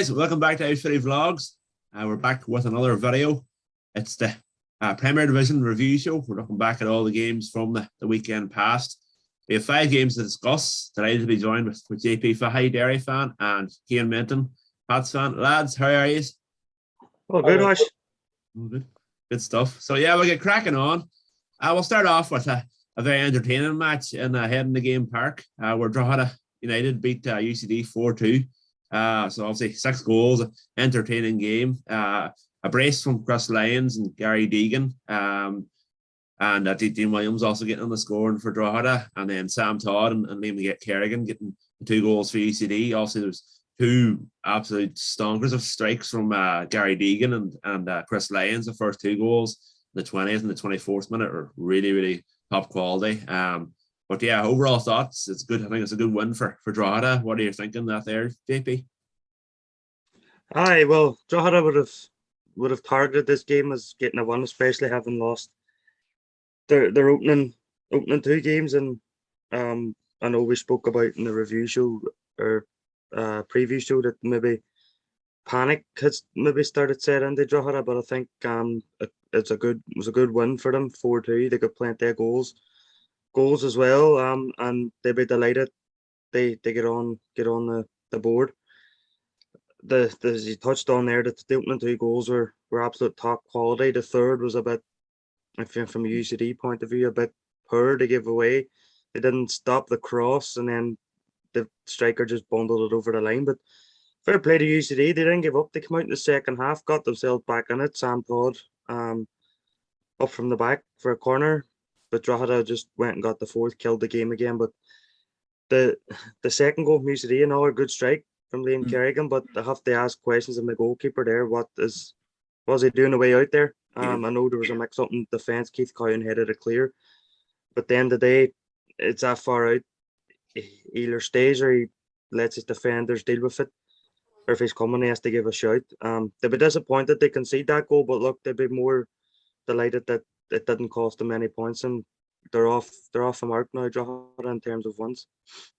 guys, welcome back to Footy Vlogs. We're back with another video. It's the Premier Division review show. We're looking back at all the games from the weekend past. We have 5 games to discuss. Delighted to be joined with JP Fahey, Derry fan, and Cian Minton, Pats fan. Lads, how are you? Oh, good, Ash. Good stuff. So yeah, we'll get cracking on. We'll start off with a very entertaining match in Head in the Game Park, where Drogheda United beat UCD 4-2. So obviously 6 goals, entertaining game. A brace from Chris Lyons and Gary Deegan. And Dean Williams also getting on the scoring for Drogheda. And then Sam Todd and Liam Kerrigan getting 2 goals for UCD. Obviously there was 2 absolute stonkers of strikes from Gary Deegan and Chris Lyons. The first 2 goals, the 20th and the 24th minute, are really, really top quality. But yeah, overall thoughts, it's good. I think it's a good win for Drogheda. What are you thinking that there, JP? Aye, well, Drogheda would have targeted this game as getting a win, especially having lost their opening 2 games. And I know we spoke about in the review show or preview show that maybe panic has maybe started setting into Drogheda, but I think it was a good win for them. 4-2. They got plenty of goals as well, and they'd be delighted they get on the board. As you touched on there, that the opening 2 goals were absolute top quality. The third was a bit, from a UCD point of view, a bit poor to give away. They didn't stop the cross, and then the striker just bundled it over the line. But fair play to UCD, they didn't give up. They came out in the second half, got themselves back in it. Sam Todd up from the back for a corner. But Drogheda just went and got the 4th, killed the game again. But the second goal from UCD, another good strike from Liam Kerrigan. But I have to ask questions of the goalkeeper there. What was he doing away out there? I know there was a mix-up in defence. Keith Cowan headed it clear. But at the end of the day, it's that far out. He either stays or he lets his defenders deal with it. Or if he's coming, he has to give a shout. They'll be disappointed they concede that goal. But look, they'll be more delighted that it didn't cost them any points, and they're off the mark now, Drogheda, in terms of wins.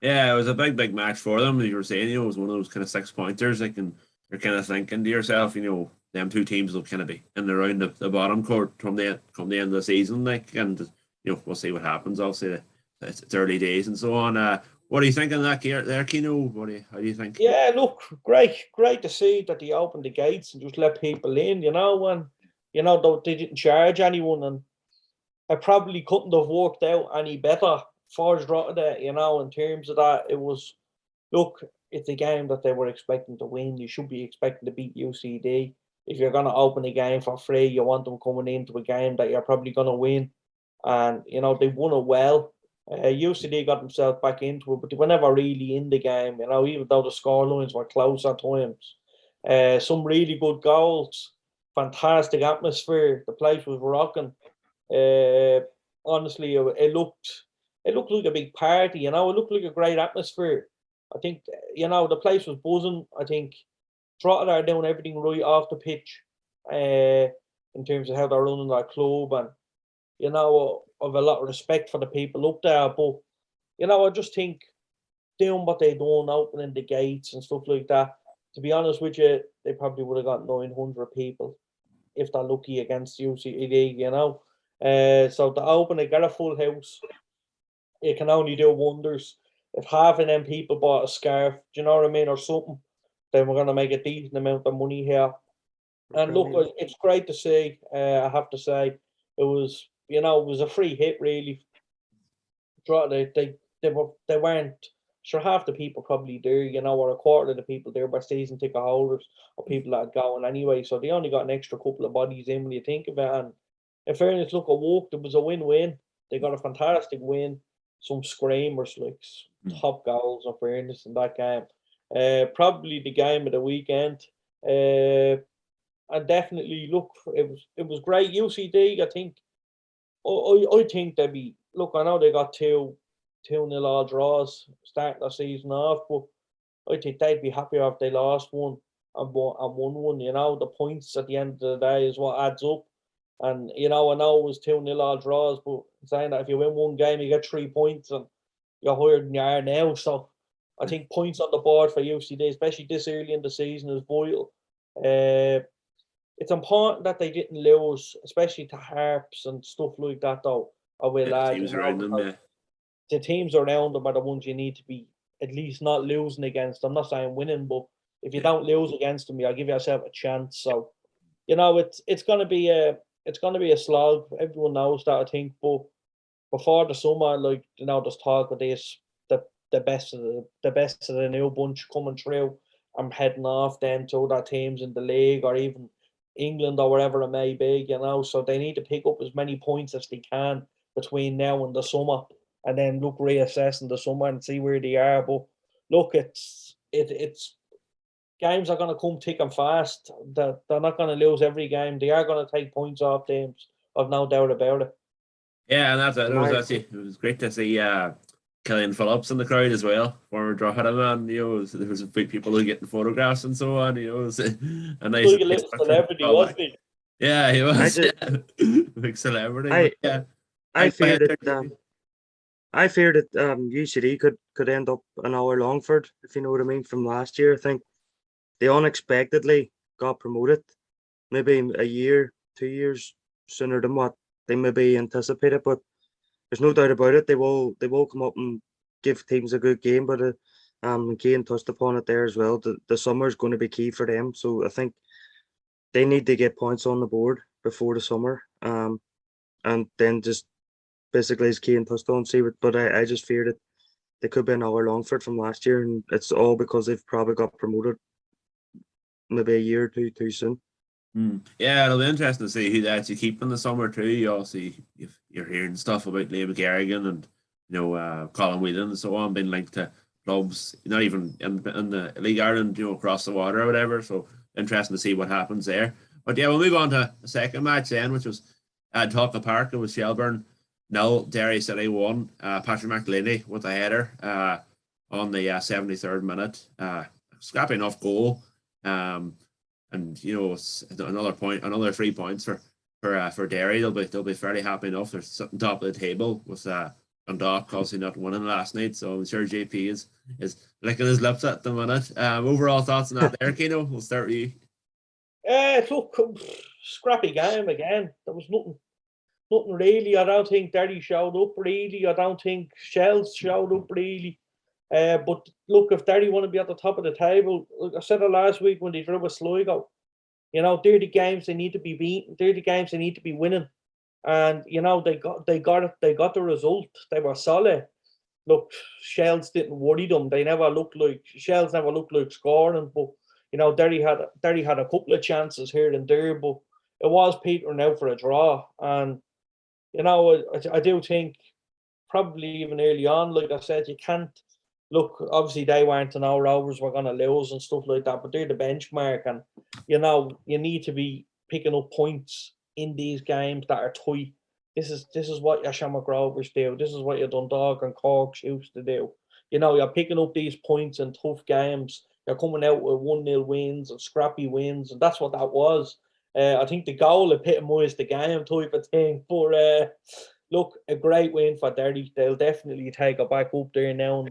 Yeah, it was a big match for them. As you were saying, it was one of those kind of 6-pointers. You're kind of thinking to yourself, them 2 teams will kind of be in around the bottom court come the end of the season, and we'll see what happens. Obviously, it's early days and so on. What are you thinking of that there, Kino? How do you think? Yeah, look, great to see that they opened the gates and just let people in. They didn't charge anyone, and it probably couldn't have worked out any better for Drogheda, in terms of that. It was, look, it's a game that they were expecting to win. You should be expecting to beat UCD. If you're going to open a game for free, you want them coming into a game that you're probably going to win. And, they won it well. UCD got themselves back into it, but they were never really in the game, even though the scorelines were close at times. Some really good goals. Fantastic atmosphere. The place was rocking. Honestly, it looked like a big party. It looked like a great atmosphere. I think the place was buzzing. I think Drogheda are doing everything right off the pitch, in terms of how they're running their club, and I've a lot of respect for the people up there. But I just think doing what they done, opening the gates and stuff like that. To be honest with you, they probably would have got 900 people if they're lucky against UCD, So to open it, get a full house, it can only do wonders. If half of them people bought a scarf, do you know what I mean, or something, then we're going to make a decent amount of money here. And look, it's great to see. I have to say, it was a free hit, really. They weren't. Sure, half the people probably there, or a quarter of the people there were season ticket holders or people that are going anyway. So they only got an extra couple of bodies in when you think of it. And in fairness, look, it worked. It was a win-win. They got a fantastic win. Some screamers, like top goals, in fairness, in that game. Probably the game of the weekend. And definitely, look, it was great. UCD, I think they'd be. Look, I know they got 2-0 all draws starting the season off, but I think they'd be happier if they lost one and won one. The points at the end of the day is what adds up. And I know it was 2-0 all draws, but saying that if you win one game, you get 3 points, and you're higher than you are now. So I think points on the board for UCD, especially this early in the season, is vital. It's important that they didn't lose, especially to Harps and stuff like that, though. I will add. Teams around them, yeah. The teams around them are the ones you need to be at least not losing against. I'm not saying winning, but if you don't lose against them, you'll give yourself a chance. So, it's gonna be a slog. Everyone knows that, I think. But before the summer, there's talk of this, the best of the new bunch coming through. I'm heading off then to other teams in the league or even England or wherever it may be. So they need to pick up as many points as they can between now and the summer, and then reassess in the summer and see where they are. But look, it's games are going to come thick and fast. They're not going to lose every game. They are going to take points off teams. I've no doubt about it. Yeah, and that's it. It was great to see Killian Phillips in the crowd as well, former Drogheda man. There was big people who were getting photographs and so on. It was a nice, like a little celebrity, wasn't he? Yeah, he was. Big celebrity. I feared that UCD could end up an hour Longford, if you know what I mean, from last year. I think they unexpectedly got promoted, maybe a year, 2 years sooner than what they maybe anticipated. But there's no doubt about it. They will come up and give teams a good game. But Cian touched upon it there as well. The summer is going to be key for them. So I think they need to get points on the board before the summer. And then just basically, as Cian touched on, see what. But I just fear that they could be an hour Longford from last year, and it's all because they've probably got promoted maybe a year or two too soon. Yeah, it'll be interesting to see who they actually keep in the summer too. You also, if you're hearing stuff about Liam Garrigan and Colin Whelan and so on being linked to clubs, not even in the League Ireland, across the water or whatever. So interesting to see what happens there. But yeah, we'll move on to the second match then, which was at Top of the Park. It was Shelbourne 0, Derry City 1. Patrick McElhinney with a header on the 73rd minute. Scrappy enough goal. And it's another 3 points for Derry. They'll be fairly happy enough. They're sitting top of the table with Dundalk obviously not winning last night. So I'm sure JP is licking his lips at the minute. Overall thoughts on that there, Keno? We'll start with you. Look, scrappy game again. There was nothing really. I don't think Derry showed up really. I don't think Shells showed up really. But look, if Derry want to be at the top of the table, like I said it last week when they drew with Sligo, they're the games they need to be beating. They're the games they need to be winning. And they got it. They got the result. They were solid. Look, Shells didn't worry them. Shells never looked like scoring. But Derry had a couple of chances here and there, but it was petering out for a draw. And I do think probably even early on, like I said, you can't. Look, obviously they weren't to know Rovers were going to lose and stuff like that, but they're the benchmark, and you need to be picking up points in these games that are tight. This is what your Shamrock Rovers do. This is what your Dundalk and Cork used to do. You're picking up these points in tough games. You're coming out with 1-0 wins and scrappy wins, and that's what that was. I think the goal epitomised the game type of thing. But look, a great win for Derry. They'll definitely take it back up there now.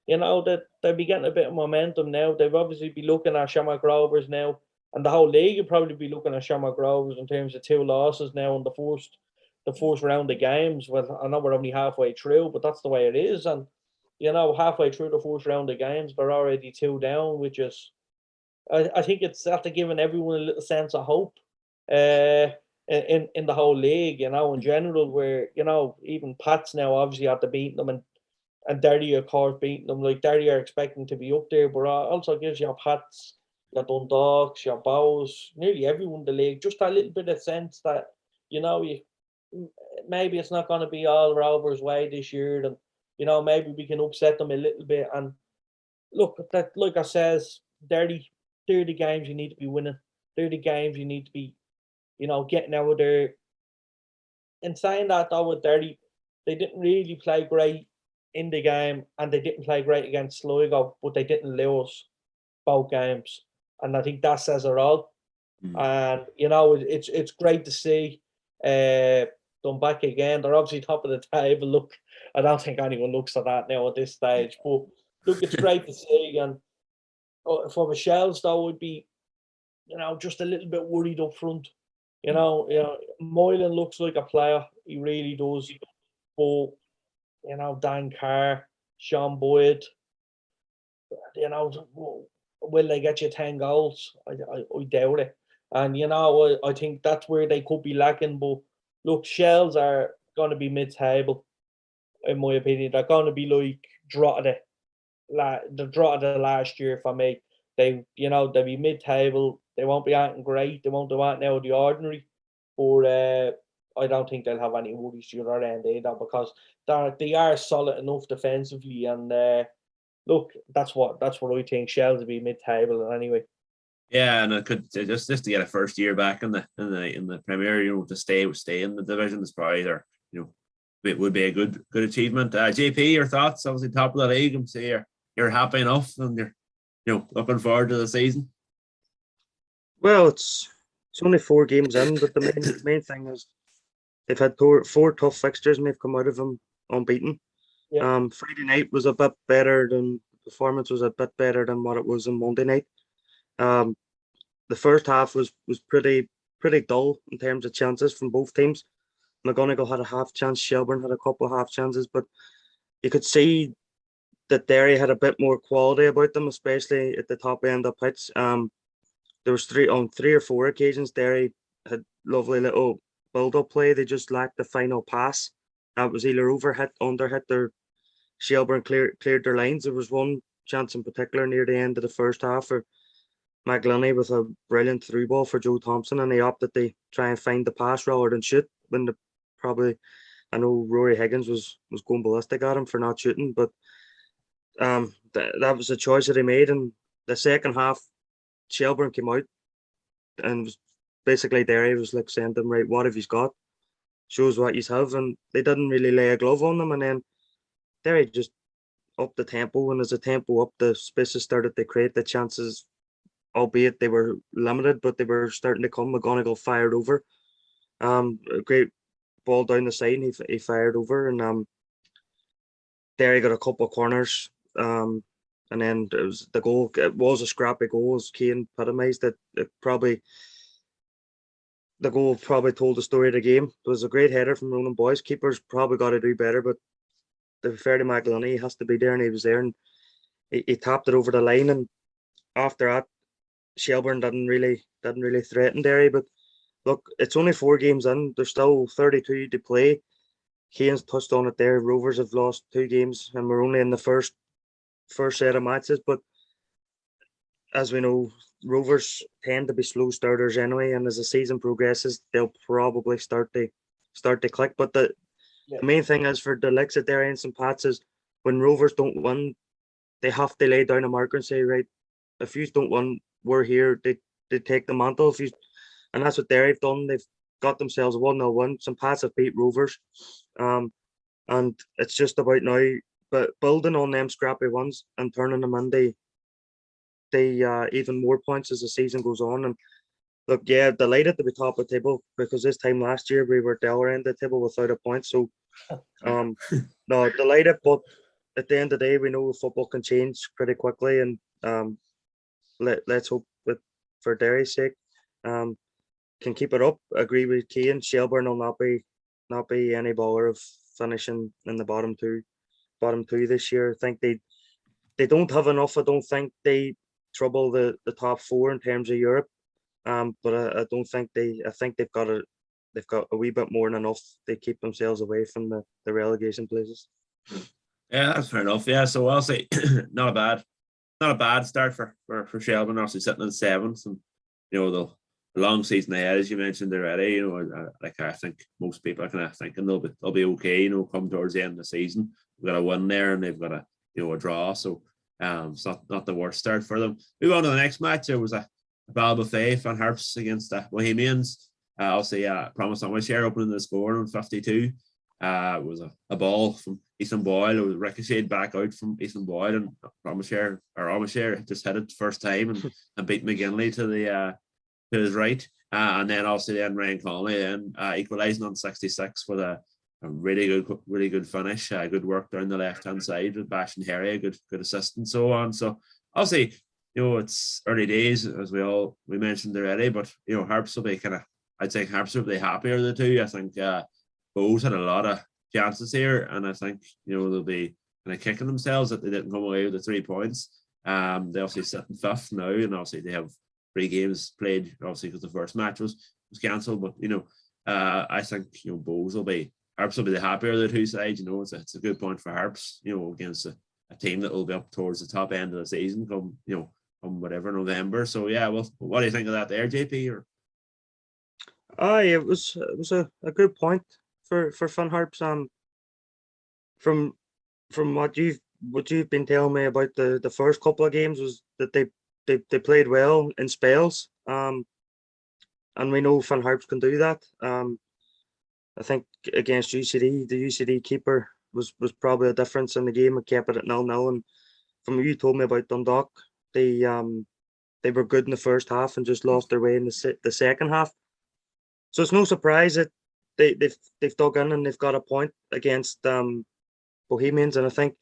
And that they'll be getting a bit of momentum now. They've obviously be looking at Shamrock Rovers now, and the whole league will probably be looking at Shamrock Rovers in terms of 2 losses now in the first round of games. Well, I know we're only halfway through, but that's the way it is. And halfway through the first round of games, they're already 2 down, which is, I think it's after giving everyone a little sense of hope. In the whole league, in general, where even Pats now obviously after beating them, and Derry, of course, beating them. Like Derry are expecting to be up there, but also gives your Pats, your Dundalks, your Bows, nearly everyone in the league just a little bit of sense that maybe it's not going to be all Rovers' way this year, and maybe we can upset them a little bit. And look, that like I says, Derry, they're the games you need to be winning. They're the games you need to be, getting out of there. And saying that though, with Derry, they didn't really play great in the game, and they didn't play great against Sligo, but they didn't lose both games, and I think that says it all. And it's great to see them back again. They're obviously top of the table. Look, I don't think anyone looks at that now at this stage, but look, it's great to see. And for the Shells, though, would be, just a little bit worried up front. Moylan looks like a player. He really does. But, Dan Carr, Sean Boyd, will they get you 10 goals? I doubt it. And, I think that's where they could be lacking. But, look, Shells are going to be mid-table, in my opinion. They're going to be like Drogheda. The Drogheda last year for me. They'll be mid-table. They won't be acting great. They won't do anything out of the ordinary. But I don't think they'll have any worries to the other end either, because they are solid enough defensively. And look, that's what I think. Shells will be mid-table anyway. Yeah, and it could just to get a first year back in the Premier, to stay in the division is probably it would be a good achievement. JP, your thoughts? Obviously, top of the league. I'm saying you're happy enough, and you're looking forward to the season. Well, it's only 4 games in, but the main thing is they've had 4 tough fixtures and they've come out of them unbeaten. Yeah. Friday night was a bit better than performance was a bit better than what it was on Monday night. The first half was pretty dull in terms of chances from both teams. McGonigal had a half chance, Shelbourne had a couple of half chances, but you could see that Derry had a bit more quality about them, especially at the top end of pitch. There was 3 or 4 occasions Derry had lovely little build-up play. They just lacked the final pass. That was either overhit, underhit, or Shelbourne cleared their lines. There was one chance in particular near the end of the first half for McGlynny with a brilliant through ball for Joe Thompson, and they opted to try and find the pass rather than shoot. When I know Rory Higgins was going ballistic at him for not shooting, but that was a choice that they made. And the second half, Shelbourne came out and was basically Derry was like saying to them, right, what have you got? Shows what you have. And they didn't really lay a glove on them. And then Derry just upped the tempo. And as the tempo up, the spaces started to create the chances, albeit they were limited, but they were starting to come. McGonigal fired over. A great ball down the side, and he fired over. And Derry got a couple of corners. And then it was the goal. It was a scrappy goal, as Cian epitomised it. The goal probably told the story of the game. It was a great header from Ronan Boyce. Keeper's probably got to do better, but to be fair to McGlynny, he has to be there, and he was there, and he tapped it over the line. And after that, Shelbourne didn't really threaten Derry. But look, it's only 4 games in. There's still 32 to play. Cian's touched on it there. Rovers have lost 2 games, and we're only in the first set of matches. But as we know, Rovers tend to be slow starters anyway, and as the season progresses, they'll probably start to click. But the main thing is for the likes of Derry and St. Pat's is when Rovers don't win, they have to lay down a marker and say, right, if you don't win, we're here. They take the mantle. And that's what Derry have done. They've got themselves a 1-0 win. St. Pat's have beat Rovers, and it's just about now, but building on them scrappy ones and turning them into even more points as the season goes on. And look, yeah, delighted to be top of the table, because this time last year we were down end of the table without a point. So no, delighted, but at the end of the day, we know football can change pretty quickly, and let's hope that for Derry's sake, can keep it up. Agree with Cian. Shelbourne will not be any baller of finishing in the bottom two this year. I think they don't have enough. I don't think they trouble the top 4 in terms of Europe. But I don't think I think they've got a wee bit more than enough to keep themselves away from the relegation places. Yeah, that's fair enough. Yeah, so I'll say not a bad start for Shelbourne, obviously sitting in 7th, and the long season ahead, as you mentioned already. I think most people are kind of thinking they'll be okay. Come towards the end of the season, we've got a win there, and they've got a draw. So it's not the worst start for them. Move on to the next match. There was a Bal Buffet from Harps against the Bohemians. Obviously, promised on my share opening the score on 52. It was a ball from Ethan Boyle. It was ricocheted back out from Ethan Boyle, and Armashare just hit it first time and beat McGinley to his right. And then obviously Ryan Connolly equalising on 66 with a really good finish. Good work down the left hand side with Bash and Harry, a good assist and so on. So obviously, it's early days as we mentioned already, but Harps will be I'd say Harps will be happier of the two. I think Bows had a lot of chances here, and I think they'll be kind of kicking themselves that they didn't come away with the 3 points. They obviously sit in fifth now, and obviously they have 3 games played, obviously because the first match was cancelled. But I think Harps will be the happier of the two sides. It's a good point for Harps, against a team that will be up towards the top end of the season come whatever November. So yeah, well, what do you think of that there, JP? Or it was a good point for Fun Harps. From what you've been telling me about the first couple of games was that they played well in spells. And we know Fun Harps can do that. I think against UCD, the UCD keeper was probably a difference in the game and kept it at 0-0. And from what you told me about Dundalk, they were good in the first half and just lost their way in the second half. So it's no surprise that they've dug in and they've got a point against Bohemians. And I think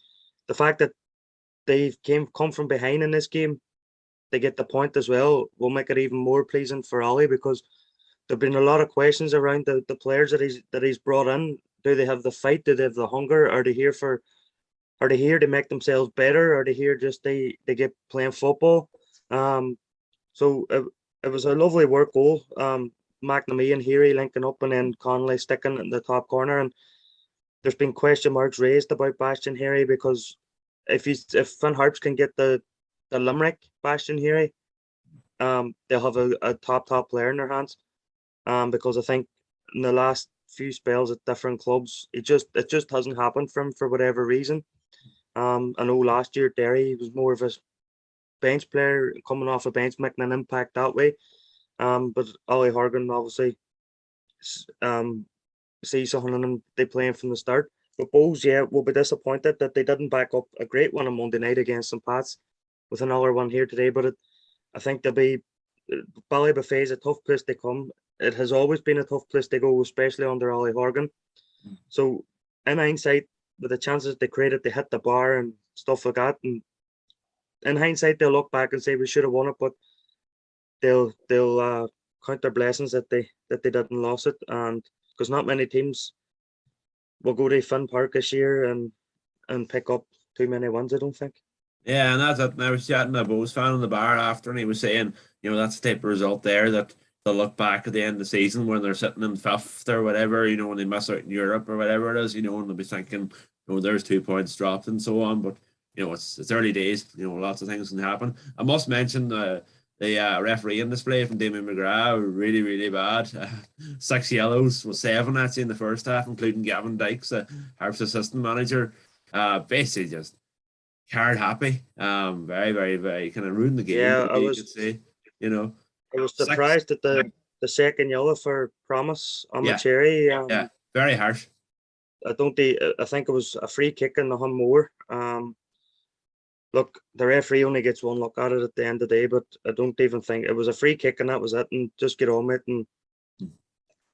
the fact that they've come from behind in this game, they get the point as well, will make it even more pleasing for Ollie, because there've been a lot of questions around the players that he's brought in. Do they have the fight? Do they have the hunger? Are they here to make themselves better? Are they here just they get playing football? So it was a lovely work goal. McNamee and Heary linking up, and then Connolly sticking in the top corner. And there's been question marks raised about Bastian Heary, because if Finn Harps can get the Limerick Bastian Heary, they'll have a top player in their hands. Because I think in the last few spells at different clubs, it just hasn't happened for him for whatever reason. I know last year Derry was more of a bench player coming off a bench, making an impact that way. But Ollie Horgan obviously sees something in him. They play him from the start. But Bows, will be disappointed that they didn't back up a great one on Monday night against St. Pat's with another one here today. But I think Ballybofey is a tough place to come. It has always been a tough place to go, especially under Ollie Horgan. So in hindsight, with the chances they created, they hit the bar and stuff like that. And in hindsight, they'll look back and say we should have won it, but they'll count their blessings that they didn't lose it. And because not many teams will go to Finn Park this year and pick up too many wins, I don't think. Yeah, and that's it. And I was chatting to a Bows fan in the bar after, and he was saying, that's the type of result there that they'll look back at the end of the season when they're sitting in fifth or whatever, when they miss out in Europe or whatever it is, and they'll be thinking, there's 2 points dropped and so on. But it's early days. Lots of things can happen. I must mention the refereeing display from Damien McGrath were really, really bad. 6 yellows with 7 actually in the first half, including Gavin Dykes, Harps assistant manager. Basically just card happy. Very, very, very kind of ruined the game. Yeah, you could say, I was surprised at the second yellow for Promise on the cherry. Yeah, very harsh. I think it was a free kick in the Hunmore. Look, the referee only gets one look at it at the end of the day, but I don't even think it was a free kick and that was it, and just get on with it. And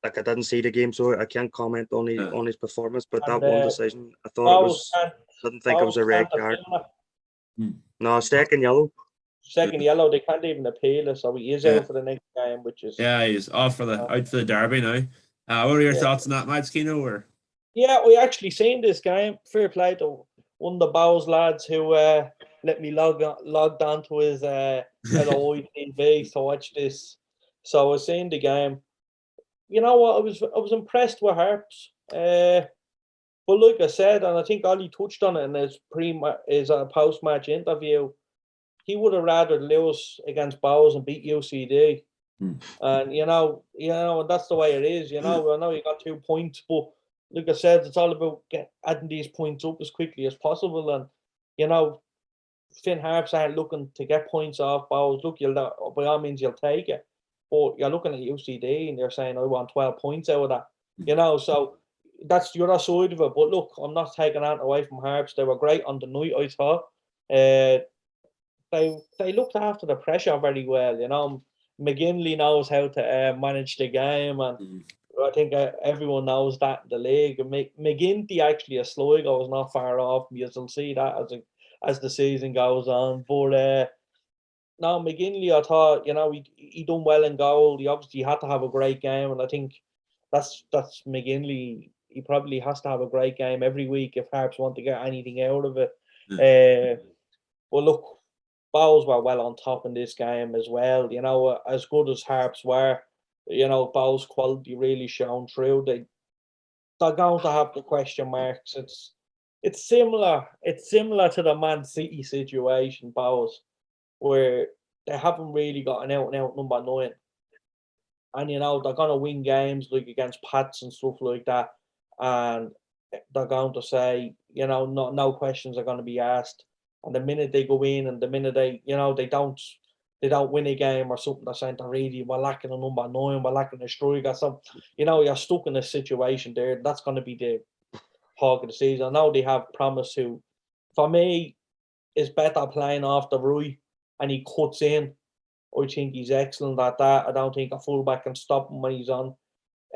I didn't see the game, so I can't comment on his performance. But that one decision, I thought didn't think it was a red card. No, second yellow. Second yellow, they can't even appeal it, so he is out for the next game, which is he's off for out for the derby now. What are your thoughts on that match, Keno? Or we actually seen this game. Fair play to one of the Bows lads who let me logged onto his LOI TV to watch this. So I was seeing the game. You know what? I was impressed with Harps. But like I said, and I think Ollie touched on it in his post-match interview, he would have rather lose against Bows and beat UCD. And that's the way it is. I know you got 2 points, but like I said, it's all about adding these points up as quickly as possible. And Finn Harps aren't looking to get points off Bows. Look, by all means you'll take it, but you're looking at UCD and they're saying I want 12 points out of that. So that's the other side of it. But look, I'm not taking that away from Harps. They were great on the night, I thought. They looked after the pressure very well. McGinley knows how to manage the game, and I think everyone knows that in the league. And McGinty actually a Sligo is not far off. You'll see that as the season goes on. But no, McGinley, I thought, he done well in goal. He obviously had to have a great game, and I think that's McGinley. He probably has to have a great game every week if Harps want to get anything out of it. Well, look, Bowles were well on top in this game as well. As good as Harps were, Bowles' quality really shone through. They're going to have the question marks. It's similar. It's similar to the Man City situation, Bowles, where they haven't really got an out-and-out number 9. And, they're going to win games like against Pats and stuff like that. And they're going to say, no questions are going to be asked. And the minute they go in and the minute they don't win a game or something, they're saying, we're lacking a number 9, we're lacking a striker. So, you're stuck in a situation there. That's going to be the talk of the season. I know they have Promise, who, for me, is better playing off the right, and he cuts in. I think he's excellent at that. I don't think a fullback can stop him when he's on.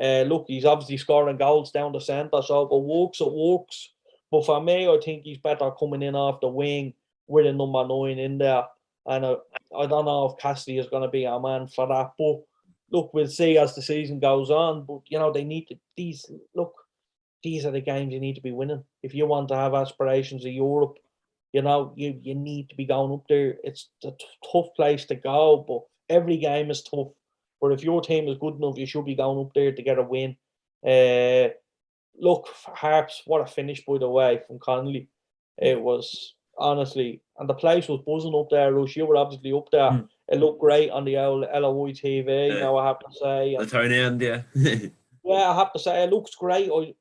Look, he's obviously scoring goals down the centre, so if it works. But for me, I think he's better coming in off the wing with a number 9 in there. And I don't know if Cassidy is going to be our man for that. But look, we'll see as the season goes on. But, they need to, these are the games you need to be winning. If you want to have aspirations of Europe, you need to be going up there. It's a tough place to go, but every game is tough. But if your team is good enough, you should be going up there to get a win. Look, Harps, what a finish, by the way, from Connolly. It was, honestly, and the place was buzzing up there, Rush. You were obviously up there. It looked great on the old LOI TV, now I have to say. The town end, yeah. Yeah, I have to say, it looks great. I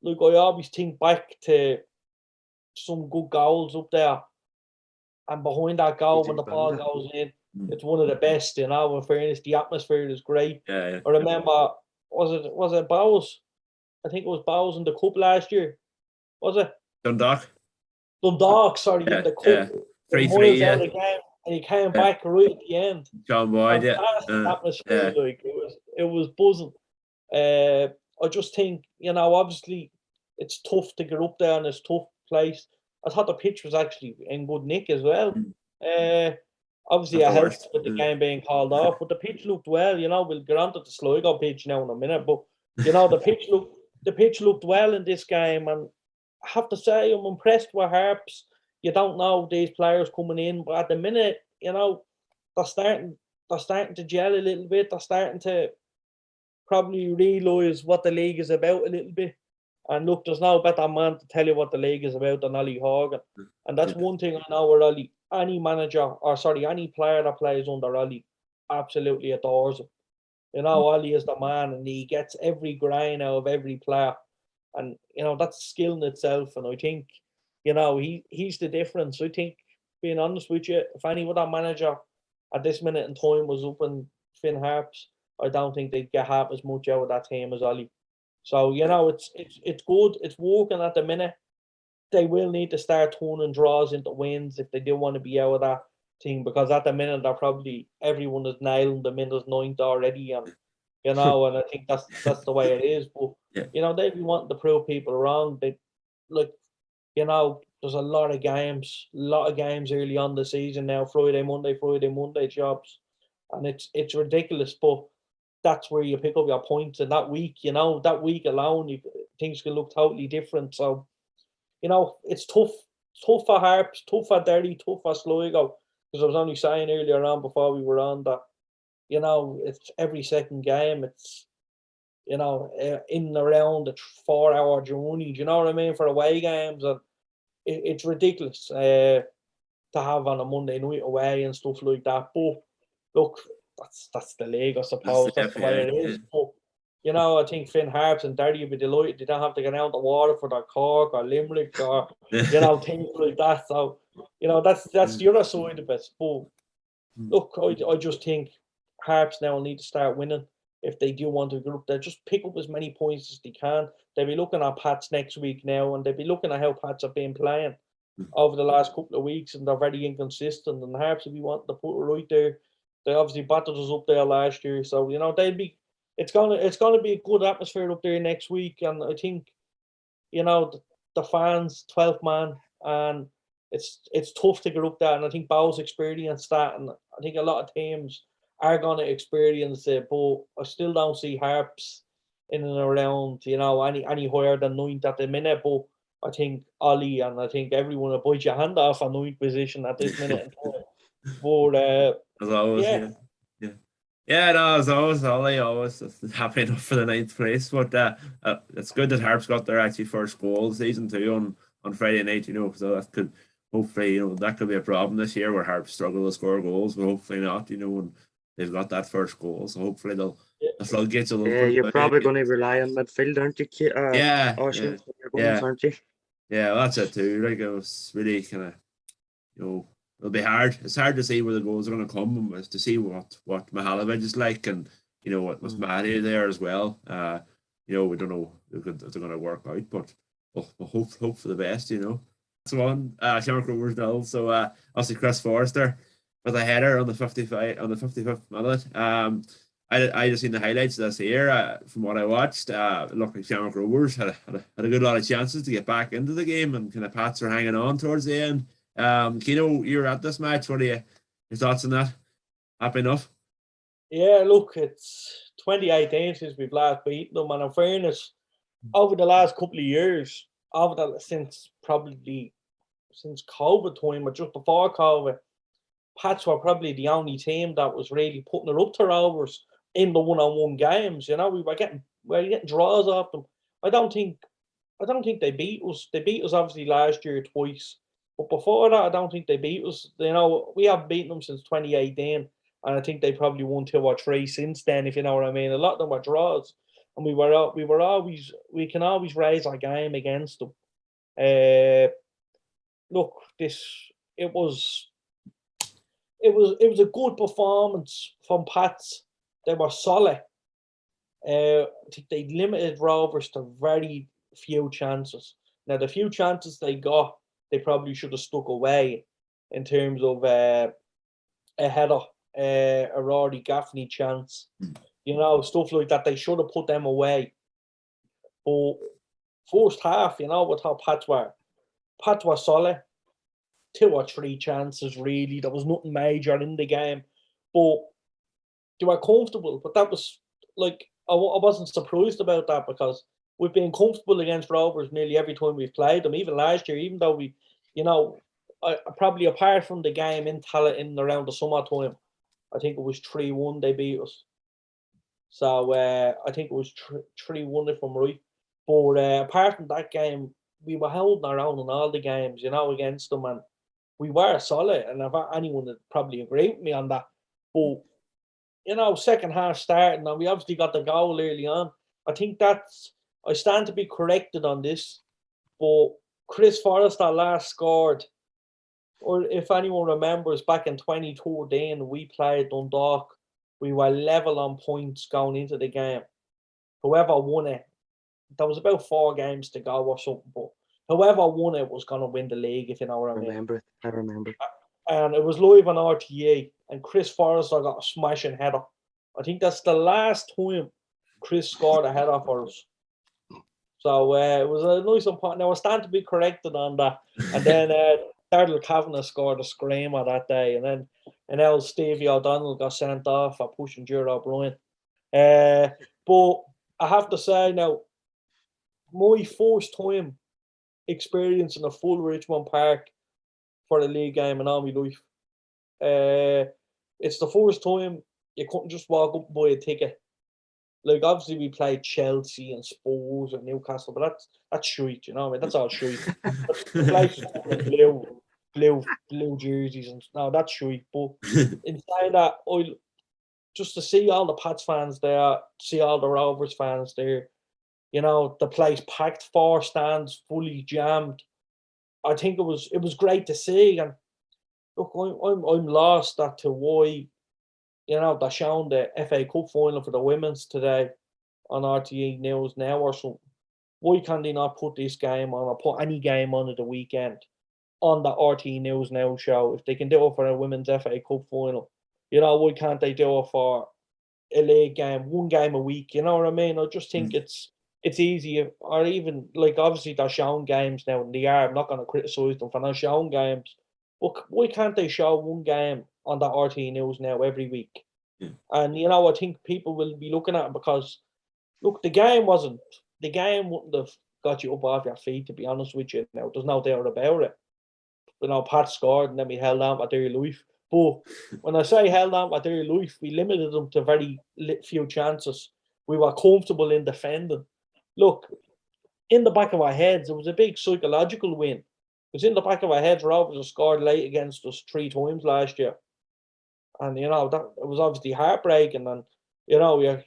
always think back to some good goals up there. And behind that goal, when the ball goes in, it's one of the best, in fairness. The atmosphere is great. Yeah. I remember, was it Bowles? I think it was Bowles in the cup last year. Was it? Dundalk, sorry, in the cup. Yeah. 3-3, yeah. Out of the game, and he came back right at the end. John Boyd, Atmosphere, it was buzzing. I just think, obviously, it's tough to get up there in this tough place. I thought the pitch was actually in good nick as well. Obviously, it helped with the game being called off, but the pitch looked well. We'll get onto the Sligo pitch now in a minute, but the pitch looked well in this game, and I have to say I'm impressed with Harps. You don't know these players coming in, but at the minute, they're starting to gel a little bit. They're starting to probably realise what the league is about a little bit. And look, there's no better man to tell you what the league is about than Ollie Horgan. And that's one thing I know with Ollie. Any player that plays under Ollie absolutely adores him. Ollie is the man, and he gets every grain out of every player. And, that's skill in itself. And I think, he's the difference. I think, being honest with you, if any other manager at this minute in time was up in Finn Harps, I don't think they'd get half as much out of that team as Ollie. So, it's good. It's working at the minute. They will need to start turning draws into wins if they do want to be out of that thing, because at the minute they're probably, everyone is nailing them in as 9th already, and and I think that's the way it is. But they'd be wanting to prove people wrong. They there's a lot of games early on the season now, Friday, Monday jobs, and it's ridiculous, but that's where you pick up your points. And that week, that week alone, things can look totally different. So, it's tough. Tough for Harps, tough for Derry, tough for Sligo. Because I was only saying earlier on before we were on that, it's every second game. It's, in and around a 4-hour journey. Do you know what I mean? For away games. And it's ridiculous to have on a Monday night away and stuff like that. But look, that's the league, I suppose. That's the way it is. But, I think Finn Harps and Derry will be delighted they don't have to get out the water for their Cork or Limerick or, things like that. So, that's the other side of it. But look, I just think Harps now will need to start winning if they do want to get up there. Just pick up as many points as they can. They'll be looking at Pats next week now, and they'll be looking at how Pats have been playing over the last couple of weeks, and they're very inconsistent. And Harps will be wanting to put it right there. They obviously battered us up there last year, so they'll be it's gonna be a good atmosphere up there next week, and I think the fans, 12th man, and it's tough to get up there, and I think Bow's experienced that, and I think a lot of teams are gonna experience it, but I still don't see Harps in and around any higher than 9th at the minute, but I think Ollie and I think everyone will bite your hand off on 9th position at this minute in time. But as always, yeah. Yeah, no, as always, Ollie always happy enough for the 9th place. But it's good that Harps got their actually first goal of the season too on Friday night. So that could hopefully that could be a problem this year where Harps struggle to score goals, but hopefully not. And they've got that first goal, so hopefully the floodgates will open. You're probably going to rely on midfield, aren't you? Ocean, aren't you? Yeah, well, that's it too. Like, it was really kind of, it'll be hard. It's hard to see where the goals are going to come, and to see what Mihalovic is like, and what was Matty there as well. We don't know if they're going to work out, but we'll hope for the best. So on Shamrock Rovers nil. So obviously Chris Forrester with a header on the 55th minute. I just seen the highlights of this here. From what I watched, it looked like Shamrock Rovers had a good lot of chances to get back into the game, and kind of Pats were hanging on towards the end. Keno, you were at this match. What are your thoughts on that? Happy enough? Yeah, look, it's 28 since we've last beaten them, and in fairness, over the last couple of years, since COVID time or just before COVID, Pats were probably the only team that was really putting it up to Rovers in the one-on-one games. We were getting draws off them. I don't think they beat us. They beat us obviously last year twice, but before that, I don't think they beat us. We haven't beaten them since 2018, and I think they probably won 2 or 3 since then. If you know what I mean, a lot of them were draws, and we can always raise our game against them. Look, it was a good performance from Pats. They were solid. I think they limited Rovers to very few chances. Now, the few chances they got, they probably should have stuck away in terms of a header, a Rory Gaffney chance. Stuff like that. They should have put them away. But first half, with how Pats were solid. 2 or 3 chances, really. There was nothing major in the game, but they were comfortable. But that was like, I wasn't surprised about that, because we've been comfortable against Rovers nearly every time we've played them. Even last year, even though we, probably apart from the game in around the summertime, I think it was 3-1 they beat us. So I think it was 3-1 if I'm right. But apart from that game, we were holding our own in all the games, against them, and we were solid, and if anyone would probably agree with me on that. But, second half starting, and we obviously got the goal early on. I think I stand to be corrected on this, but Chris Forrester last scored, or if anyone remembers, back in 2013, we played Dundalk. We were level on points going into the game. Whoever won it, there was about 4 games to go or something, but whoever won it was going to win the league, if you know what I mean. I remember. And it was live on RTE, and Chris Forrester got a smashing header. I think that's the last time Chris scored a header for us. So it was a nice important. Now I stand to be corrected on that. And then Darryl Kavanagh scored a screamer that day, and then Stevie O'Donnell got sent off for pushing Gerard O'Brien. But I have to say now, my first time experiencing a full Richmond Park for a league game in all my life. It's the first time you couldn't just walk up and buy a ticket. Like, obviously we played Chelsea and Spurs and Newcastle, but that's shite, that's all shite. blue jerseys and no, that's shite. But inside that, just to see all the Pats fans there, see all the Rovers fans there, the place packed, 4 stands fully jammed. I think it was great to see. And look, I'm lost as to why, they're showing the FA Cup final for the women's today on RTE News now or something. Why can't they not put this game on, or put any game on at the weekend on the RTE News Now show? If they can do it for a women's FA Cup final, why can't they do it for a league game, one game a week. You know what I mean? I just think it's easy, or even like obviously they're showing games now, and they are. I'm not going to criticise them for not showing games, but why can't they show one game on the RT News now every week? Yeah. And I think people will be looking at it because look, the game wouldn't have got you up off your feet, to be honest with you. Now there's no doubt about it. Pat scored and then we held on for dear life. But when I say held on for dear life, we limited them to very few chances. We were comfortable in defending. Look, in the back of our heads, it was a big psychological win. Because in the back of our heads, Rovers scored late against us 3 times last year. And, that it was obviously heartbreaking. And, you're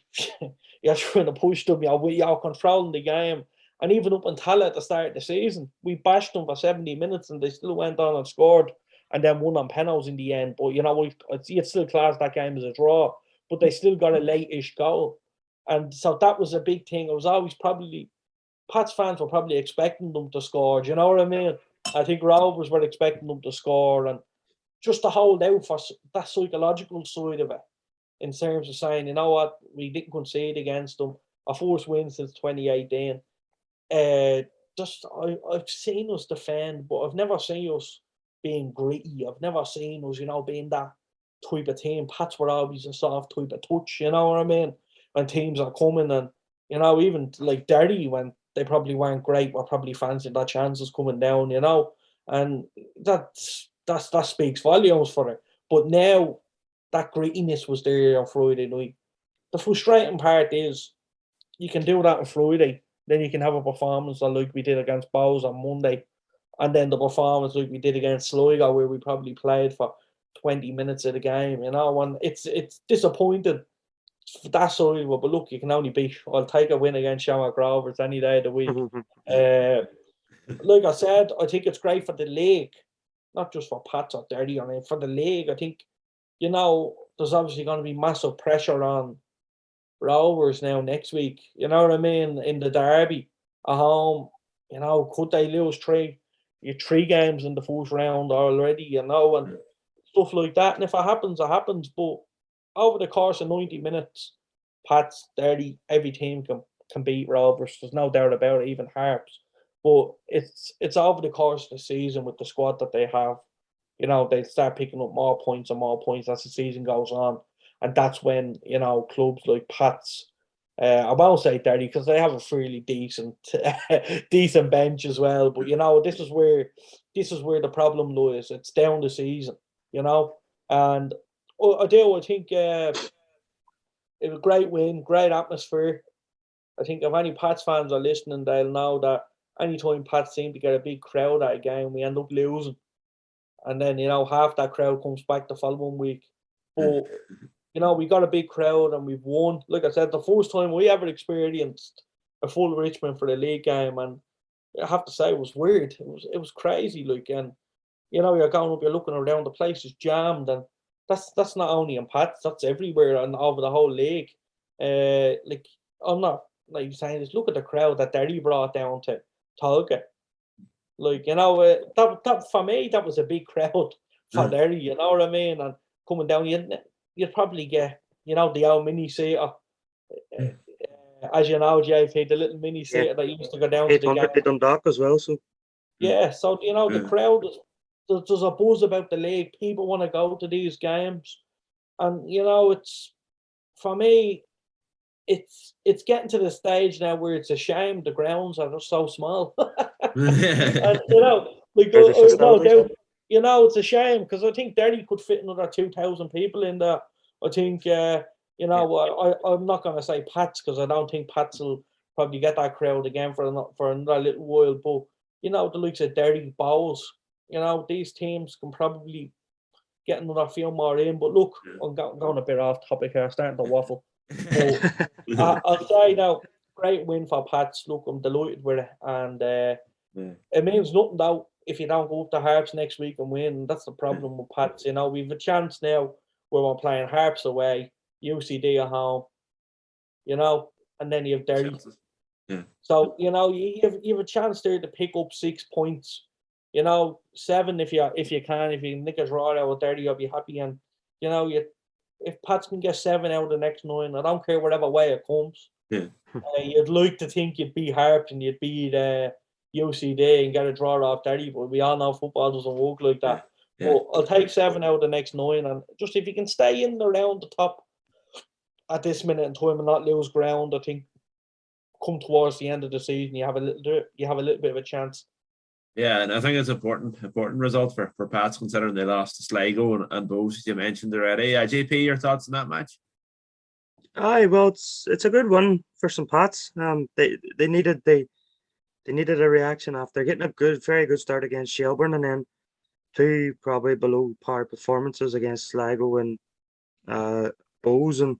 trying to push them, you're controlling the game. And even up until at the start of the season, we bashed them for 70 minutes and they still went on and scored and then won on penalties in the end. But, it's still class that game as a draw, but they still got a late-ish goal. And so that was a big thing. It was always probably, Pats fans were probably expecting them to score. Do you know what I mean? I think Rovers were expecting them to score and just to hold out for that psychological side of it in terms of saying, you know what, we didn't concede against them. Our first win since 2018. I've seen us defend, but I've never seen us being gritty. I've never seen us, being that type of team. Pats were always a soft type of touch, you know what I mean? When teams are coming and, even like Derry, when they probably weren't great, were probably fancying their chances coming down, and that speaks volumes for it. But now that grittiness was there on Friday night. The frustrating part is you can do that on Friday. Then you can have a performance like we did against Bows on Monday. And then the performance like we did against Sligo, where we probably played for 20 minutes of the game, and it's disappointing for that side of it. But look, you can only beat. I'll take a win against Shamrock Rovers any day of the week. Like I said, I think it's great for the league, not just for Pats or Derry. I mean, for the league, I think, there's obviously going to be massive pressure on Rovers now next week, you know what I mean, in the derby at home. Could they lose three games in the first round already, and stuff like that. And if it happens, it happens. But over the course of 90 minutes, Pats, Derry, every team can beat Rovers. There's no doubt about it, even Harps. But it's over the course of the season with the squad that they have. They start picking up more points and more points as the season goes on. And that's when, clubs like Pats, I won't say Derry because they have a fairly decent bench as well. But, this is where the problem lies. It's down the season, And I think it was a great win, great atmosphere. I think if any Pats fans are listening, they'll know that anytime Pats seem to get a big crowd at a game, we end up losing. And then, half that crowd comes back the following week. But, we got a big crowd and we've won. Like I said, the first time we ever experienced a full Richmond for the league game. And I have to say, it was weird. It was crazy. And, you're going up, you're looking around, the place is jammed. And that's not only in Pats, that's everywhere and over the whole league. I'm not saying this, look at the crowd that Derry brought down to Tolga. That for me, that was a big crowd for Derry, you know what I mean? And coming down, you'd probably get, the old mini seater. As you know, JP, the little mini seater that used to go down to the game. Dundalk as well, so. Yeah, so, the crowd, there's a buzz about the league. People want to go to these games. And, it's, for me, it's getting to the stage now where it's a shame the grounds are just so small. And, there's no doubt, it's a shame because I think Derry could fit another 2,000 people in there. I think, I'm not going to say Pats because I don't think Pats will probably get that crowd again for another little while. But, the likes of Derry, Bowls, these teams can probably get another few more in. But look, I'm going a bit off topic here, starting to waffle. I'll say now, great win for Pats. Look, I'm delighted with it. And it means nothing though if you don't go up to Harps next week and win. That's the problem with Pats. We've a chance now where we're playing Harps away, UCD at home, and then you have Derry. Yeah. So, you have a chance there to pick up 6 points. 7 if you can. If you nick a draw out of Derry, you'll be happy. And, if Pats can get 7 out of the next 9, I don't care whatever way it comes. Yeah. You'd like to think you'd beat Harps and you'd beat UCD and get a draw off Derry, but we all know football doesn't work like that. Yeah. But I'll take 7 out of the next 9, and just if you can stay in around the top at this minute in time and not lose ground, I think come towards the end of the season you have a little bit of a chance. Yeah, and I think it's important result for Pats considering they lost to Sligo and Bows, as you mentioned already. JP, your thoughts on that match? Aye, well, it's a good one for some Pats. They needed a reaction after getting a very good start against Shelbourne, and then 2 probably below par performances against Sligo and Bows, and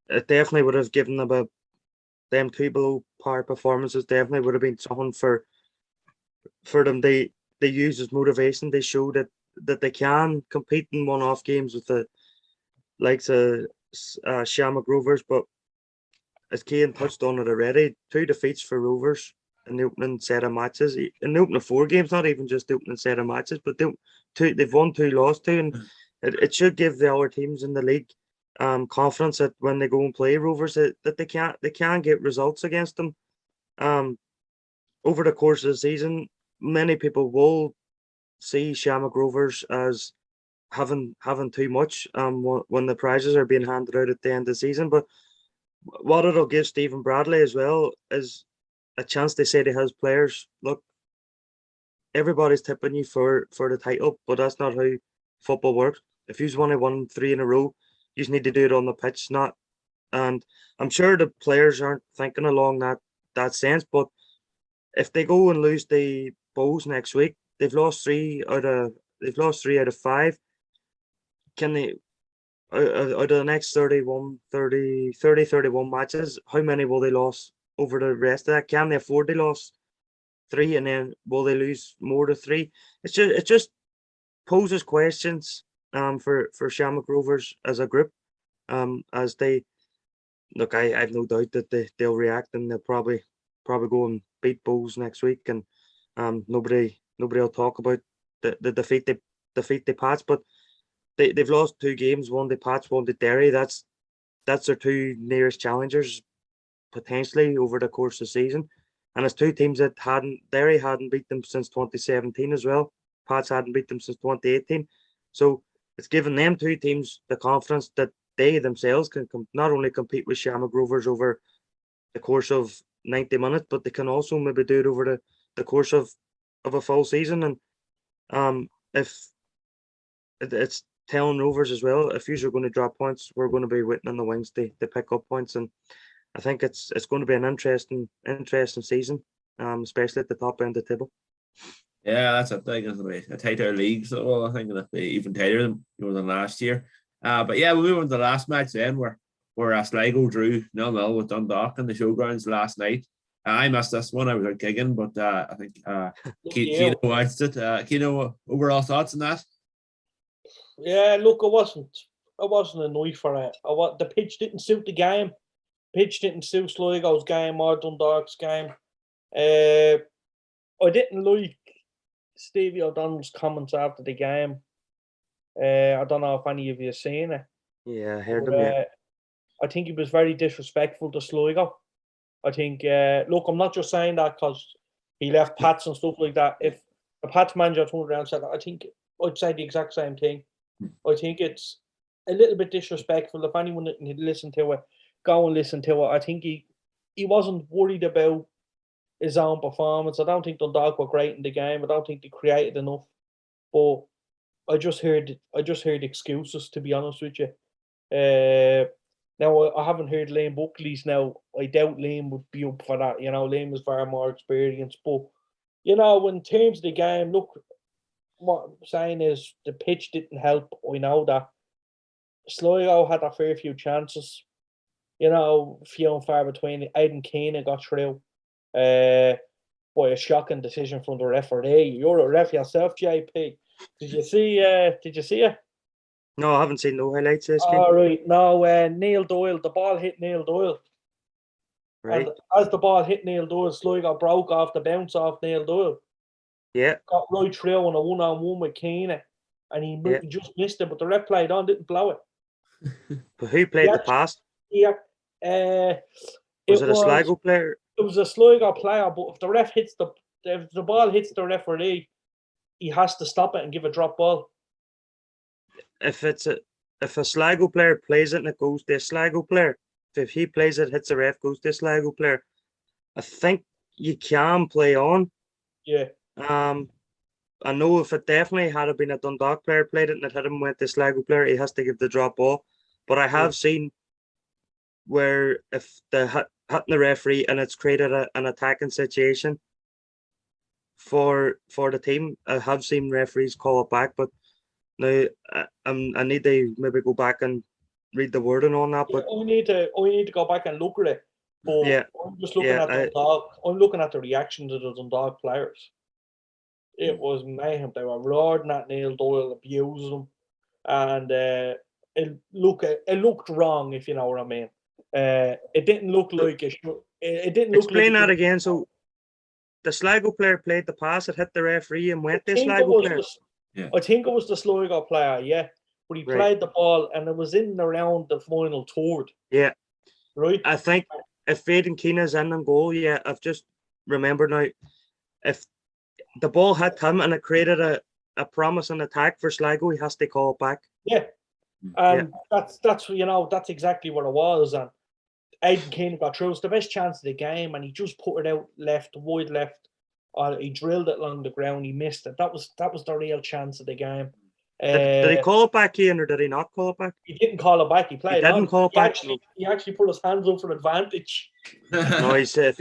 it definitely would have given them 2 below par performances. Definitely would have been something for them. They use as motivation. They show that they can compete in one-off games with the likes of Shamrock Rovers, but as Cian touched on it already, 2 defeats for Rovers in the opening set of matches. In the opening 4 games, not even just the opening set of matches, but they've won 2, lost 2, and it should give the other teams in the league confidence that when they go and play Rovers that they can get results against them. Over the course of the season, many people will see Shamrock Rovers as having too much when the prizes are being handed out at the end of the season. But what it'll give Stephen Bradley as well is a chance to say to his players, look, everybody's tipping you for the title, but that's not how football works. If you've only won 3 in a row, you just need to do it on the pitch, not. And I'm sure the players aren't thinking along that sense, but if they go and lose the Bows next week, they've lost 3 out of 5. Can they, out of the next 31 matches, how many will they lose over the rest of that? Can they afford to lose 3, and then will they lose more than 3? It just poses questions for Shamrock Rovers as a group. As they look, I have no doubt that they'll react, and they'll probably go and beat Bows next week, and nobody will talk about the defeat the Pats, but they've lost 2 games, one to Pats, one to Derry. That's their 2 nearest challengers potentially over the course of the season, and it's 2 teams that Derry hadn't beat them since 2017 as well. Pats hadn't beat them since 2018, so it's given them 2 teams the confidence that they themselves can not only compete with Shamrock Rovers over the course of 90 minutes, but they can also maybe do it over the course of a full season. And if it's telling Rovers as well, if you're going to drop points, we're going to be waiting on the wings to pick up points. And I think it's going to be an interesting season, especially at the top end of the table. Yeah, that's a thing. It's going to be a tighter league, so I think it'll be even tighter than last year. But yeah, we'll move on to the last match then, where Sligo drew 0-0 with Dundalk in the showgrounds last night. I missed this one. I was out gigging, but I think Keno watched it. Keno, overall thoughts on that? Yeah, look, I wasn't annoyed for it. The pitch didn't suit the game. Pitch didn't suit Sligo's game or Dundalk's game. I didn't like Stevie O'Donnell's comments after the game. I don't know if any of you have seen it. Yeah, I heard them. Yeah. I think he was very disrespectful to Sligo. I think, look, I'm not just saying that because he left Pats and stuff like that. If the Pats manager turned around and said that, I think I'd say the exact same thing. I think it's a little bit disrespectful. If anyone didn't listen to it, go and listen to it. I think he wasn't worried about his own performance. I don't think Dundalk were great in the game. I don't think they created enough. But I just heard excuses, to be honest with you. Now I haven't heard Liam Buckley's now. I doubt Liam would be up for that. You know, Liam is far more experienced. But, you know, in terms of the game, look, what I'm saying is the pitch didn't help. I know that. Sligo had a fair few chances. You know, few and far between. Aidan Keane got through. By a shocking decision from the referee. You're a ref yourself, JP. Did you see it? No, I haven't seen no highlights. All right. No, Neil Doyle, the ball hit Neil Doyle. Right. And as the ball hit Neil Doyle, Sligo broke off the bounce off Neil Doyle. Yeah. Got right through on a one-on-one with Keane. And he just missed it, but the ref played on, didn't blow it. But who played the pass? Yeah, Was it a Sligo player? It was a Sligo player, but if the ref hits if the ball hits the referee, he has to stop it and give a drop ball. If a Sligo player plays it and it goes to a Sligo player, if he plays it, hits the ref, goes to a Sligo player, I think you can play on. Yeah. I know if it definitely had been a Dundalk player played it and it had him went to Sligo player, he has to give the drop ball. But I have seen where if the hitting the referee and it's created an attacking situation for the team, I have seen referees call it back. But now I need to maybe go back and read the wording on that. But I need to go back and look at it. But yeah, I'm just looking at Dundalk. I'm looking at the reactions of the Dundalk players. It was mayhem. They were roaring at Neil Doyle, abusing him, and it looked wrong, if you know what I mean. It didn't look like it should. It didn't look. Explain like that again. So the Sligo player played the pass, it hit the referee and went to Sligo player. I think it was the Sligo player, yeah. But he played the ball and it was in and around the final third. Yeah. Right? I think if Aidan Keena's in and goal, yeah, I've just remembered now. If the ball hit him and it created a promising attack for Sligo, he has to call it back. Yeah. And that's that's exactly what it was. And Aidan Keena got through. It was the best chance of the game and he just put it out wide left. He drilled it along the ground. He missed it. That was the real chance of the game. Did he call it back, Ian, or did he not call it back? He didn't call it back. He played. He didn't call it back. He actually put his hands up for advantage. No, he said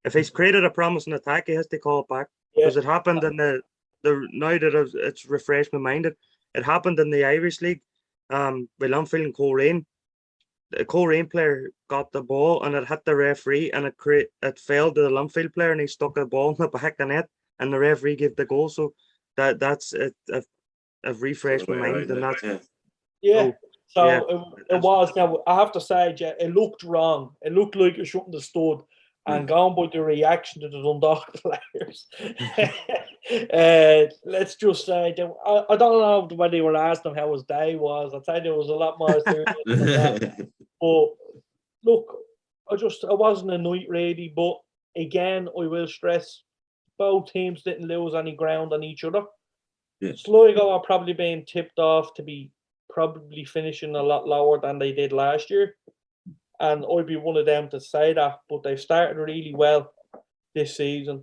if he's created a promising attack, he has to call it back because it happened in the now that it's refreshed my mind. It happened in the Irish League. With Lumfield and Coleraine. The Coleraine player got the ball and it hit the referee and it fell to the Lumfield player and he stuck the ball in the back of the net and the referee gave the goal. So that's it. I've refreshed my mind and that's it was. Now I have to say, it looked wrong. It looked like it shouldn't have stood. And going by the reaction to the Dundalk players, let's just say, I don't know whether they were asking him how his day was. I'd say there was a lot more serious than that. But look, I wasn't annoyed really. But again, I will stress, both teams didn't lose any ground on each other. Sligo are probably being tipped off to be probably finishing a lot lower than they did last year. And I'd be one of them to say that, but they've started really well this season,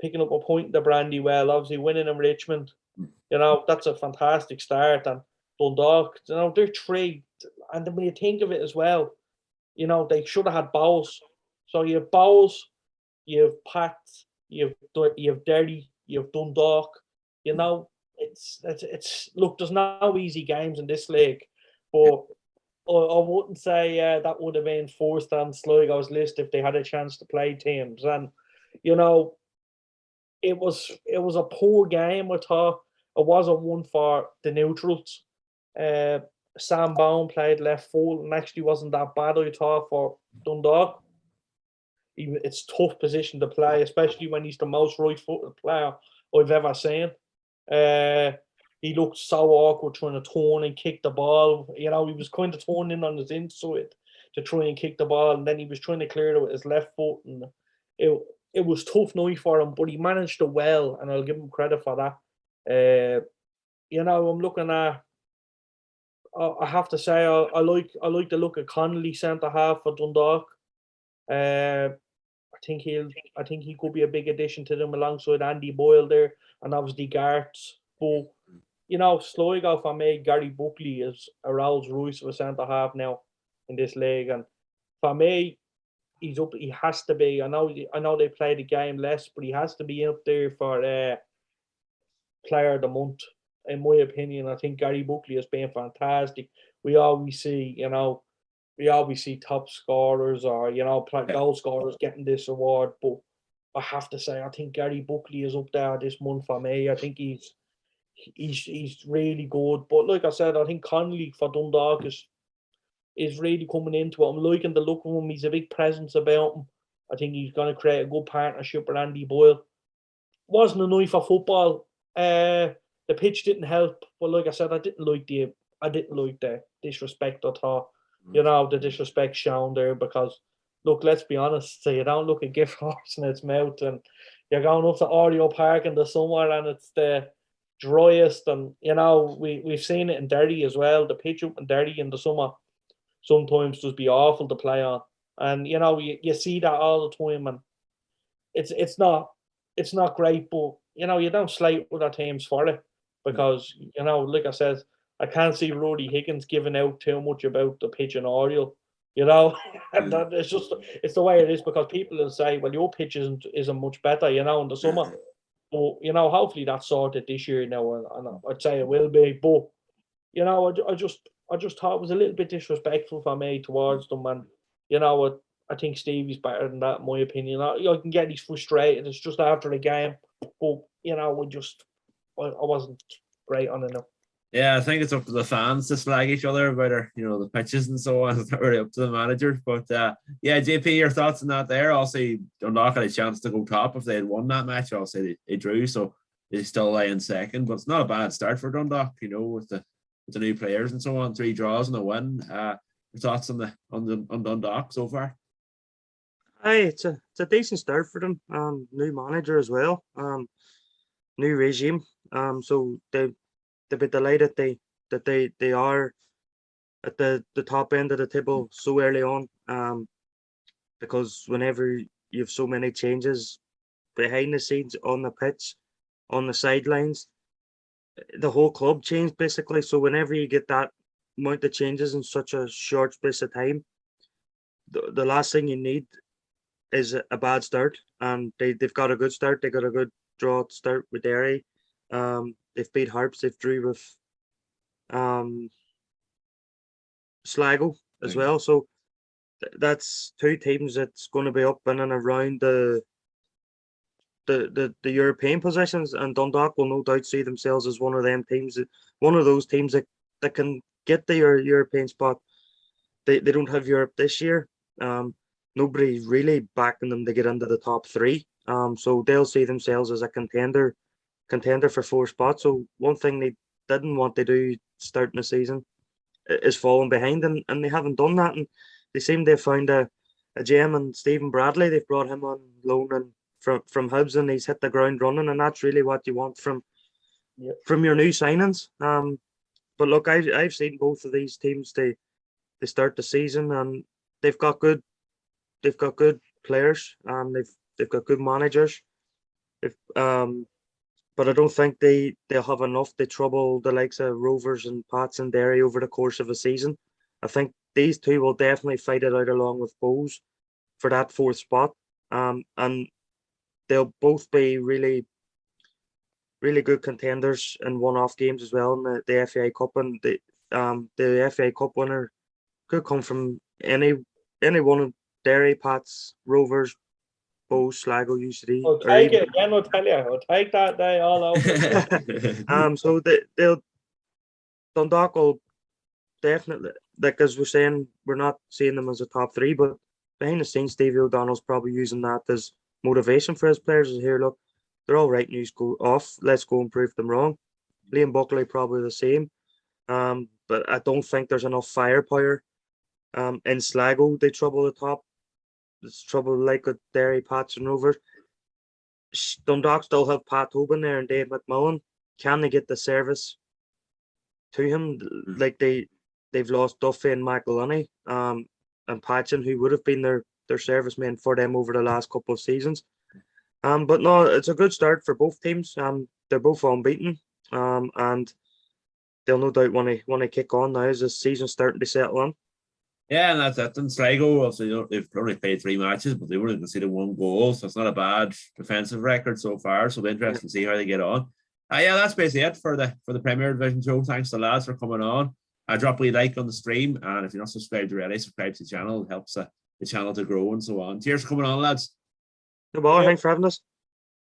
picking up a point in the Brandywell, obviously winning in Richmond. That's a fantastic start. And Dundalk, they're three. And when you think of it as well, they should have had Bowles. So you have Bowles, you have Pats, you have Derry, you have Dundalk. It's look, there's no easy games in this league, but I wouldn't say that would have been forced on Sligo's list if they had a chance to play teams. And it was a poor game. I thought it wasn't one for the neutrals. Sam Bone played left full and actually wasn't that bad, I thought, for Dundalk. It's a tough position to play, especially when he's the most right-footed player I've ever seen. He looked so awkward trying to turn and kick the ball. He was kind of turning on his inside to try and kick the ball, and then he was trying to clear it with his left foot, and it was tough night for him, but he managed it well, and I'll give him credit for that. I'm looking at. I have to say, I like the look of Connolly centre half for Dundalk. I think he could be a big addition to them alongside Andy Boyle there, and obviously Garts. But Sligo for me, Gary Buckley is a Rolls Royce of a centre half now in this league, and for me, he's up. He has to be. I know they play the game less, but he has to be up there for player of the month. In my opinion, I think Gary Buckley has been fantastic. We always see top scorers or goal scorers getting this award, but I have to say I think Gary Buckley is up there this month for me. I think he's really good. But like I said, I think Connolly for Dundalk is really coming into it. I'm liking the look of him. He's a big presence about him. I think he's going to create a good partnership with Andy Boyle. Wasn't a night for football. The pitch didn't help, but like I said, I didn't like the disrespect, I thought. You know, the disrespect shown there because, look, let's be honest, so you don't look a gift horse in its mouth and you're going up to Oreo Park in the summer and it's the driest and, you know, we've seen it in Derry as well. The pitch up in Derry in the summer sometimes just be awful to play on. And, you know, you see that all the time and it's not great, but, you know, you don't slate other teams for it because, you know, like I said, I can't see Roddy Higgins giving out too much about the pitch in Oriel, you know. And it's the way it is because people will say, well, your pitch isn't much better, you know, in the summer. But, you know, hopefully that's sorted this year now, and I'd say it will be. But, you know, I just thought it was a little bit disrespectful for me towards them, and, you know, I think Stevie's better than that, in my opinion. I can get he's frustrated. It's just after the game, but, you know, I wasn't great on it now. Yeah, I think it's up to the fans to slag each other about the pitches and so on. It's not really up to the manager. But yeah, JP, your thoughts on that there? Obviously, Dundalk had a chance to go top if they had won that match. Obviously, they drew, so they still lay in second. But it's not a bad start for Dundalk, with the new players and so on. 3 draws and a win. Your thoughts on Dundalk so far? Aye, it's a decent start for them. New manager as well. New regime. So they'll be delighted that they are at the top end of the table so early on. Because whenever you have so many changes behind the scenes, on the pitch, on the sidelines, the whole club changed basically. So whenever you get that amount of changes in such a short space of time, the last thing you need is a bad start. And they've got a good start. They got a good draw to start with Derry. They've beat Harps. They've drew with Sligo as well. So that's 2 teams that's going to be up in and around the European positions, and Dundalk will no doubt see themselves as one of them teams, one of those teams that can get the European spot. They don't have Europe this year. Nobody really backing them to get into the top 3. So they'll see themselves as a contender for 4 spots. So one thing they didn't want to do starting the season is falling behind, and they haven't done that. And they seem to have found a gem in Stephen Bradley. They've brought him on loan and from Hibs, and he's hit the ground running, and that's really what you want from your new signings. But look, I've seen both of these teams they start the season, and they've got good players, and they've got good managers. But I don't think they'll have enough to trouble the likes of Rovers and Pats and Derry over the course of a season. I think these 2 will definitely fight it out along with Bows for that 4th spot. And they'll both be really, really good contenders in one-off games as well in the FA Cup. And the FA Cup winner could come from any one of Derry, Pats, Rovers, Bows, Sligo, UCD. I'll take it again, I'll tell you. I'll take that day all over. So Dundalk will definitely, like as we're saying, we're not seeing them as a top 3, but behind the scenes, Stevie O'Donnell's probably using that as motivation for his players. Is here, look, they're all right, news go off. Let's go and prove them wrong. Liam Buckley probably the same. But I don't think there's enough firepower. In Sligo, they trouble the top. It's trouble like with Derry, Pats and Rovers. Dundalk still have Pat Tobin there and Dave McMillan. Can they get the service to him? Like they've lost Duffy and McElhinney, and Patchen, who would have been their servicemen for them over the last couple of seasons. But no, it's a good start for both teams. They're both unbeaten, and they'll no doubt want to kick on now as the season's starting to settle in. Yeah, and that's it. In Sligo, obviously, they've only played 3 matches, but they've only conceded 1 goal, so it's not a bad defensive record so far. So it'll be interesting to see how they get on. Yeah, that's basically it for the Premier Division show. Thanks to the lads for coming on. Drop a like on the stream, and if you're not subscribed already, subscribe to the channel. It helps the channel to grow and so on. Cheers for coming on, lads. No bother. Thanks for having us.